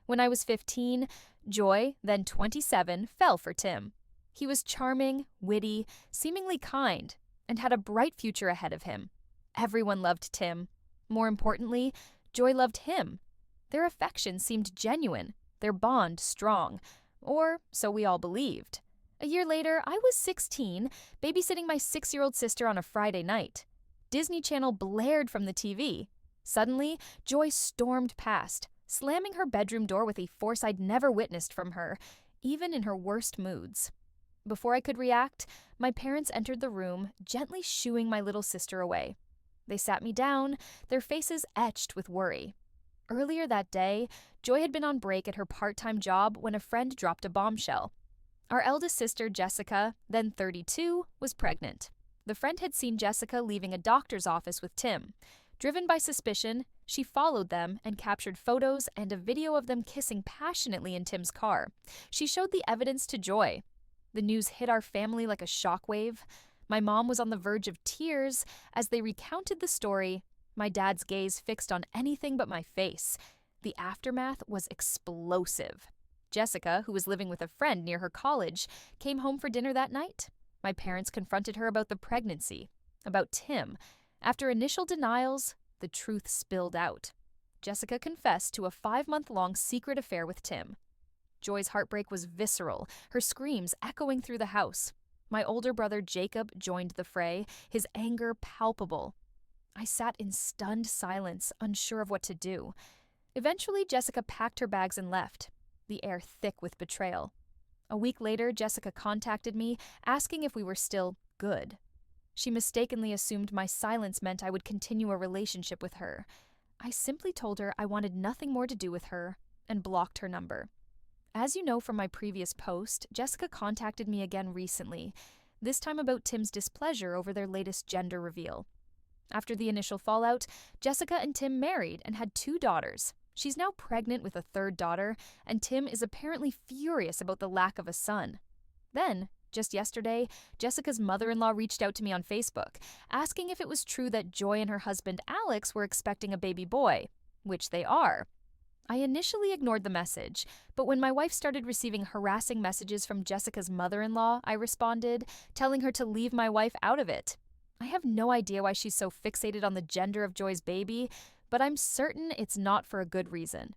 When I was 15, Joy, then 27, fell for Tim. He was charming, witty, seemingly kind, and had a bright future ahead of him. Everyone loved Tim. More importantly, Joy loved him. Their affection seemed genuine, their bond strong, or so we all believed. A year later, I was 16, babysitting my 6-year-old sister on a Friday night. Disney Channel blared from the TV. Suddenly, Joy stormed past, slamming her bedroom door with a force I'd never witnessed from her, even in her worst moods. Before I could react, my parents entered the room, gently shooing my little sister away. They sat me down, their faces etched with worry. Earlier that day, Joy had been on break at her part-time job when a friend dropped a bombshell. Our eldest sister, Jessica, then 32, was pregnant. The friend had seen Jessica leaving a doctor's office with Tim. Driven by suspicion, she followed them and captured photos and a video of them kissing passionately in Tim's car. She showed the evidence to Joy. The news hit our family like a shockwave. My mom was on the verge of tears as they recounted the story, my dad's gaze fixed on anything but my face. The aftermath was explosive. Jessica, who was living with a friend near her college, came home for dinner that night. My parents confronted her about the pregnancy, about Tim. After initial denials, the truth spilled out. Jessica confessed to a 5-month-long secret affair with Tim. Joy's heartbreak was visceral, her screams echoing through the house. My older brother Jacob joined the fray, his anger palpable. I sat in stunned silence, unsure of what to do. Eventually, Jessica packed her bags and left, the air thick with betrayal. A week later, Jessica contacted me, asking if we were still good. She mistakenly assumed my silence meant I would continue a relationship with her. I simply told her I wanted nothing more to do with her and blocked her number. As you know from my previous post, Jessica contacted me again recently, this time about Tim's displeasure over their latest gender reveal. After the initial fallout, Jessica and Tim married and had 2 daughters. She's now pregnant with a 3rd daughter, and Tim is apparently furious about the lack of a son. Then, just yesterday, Jessica's mother-in-law reached out to me on Facebook, asking if it was true that Joy and her husband Alex were expecting a baby boy, which they are. I initially ignored the message, but when my wife started receiving harassing messages from Jessica's mother-in-law, I responded, telling her to leave my wife out of it. I have no idea why she's so fixated on the gender of Joy's baby, but I'm certain it's not for a good reason.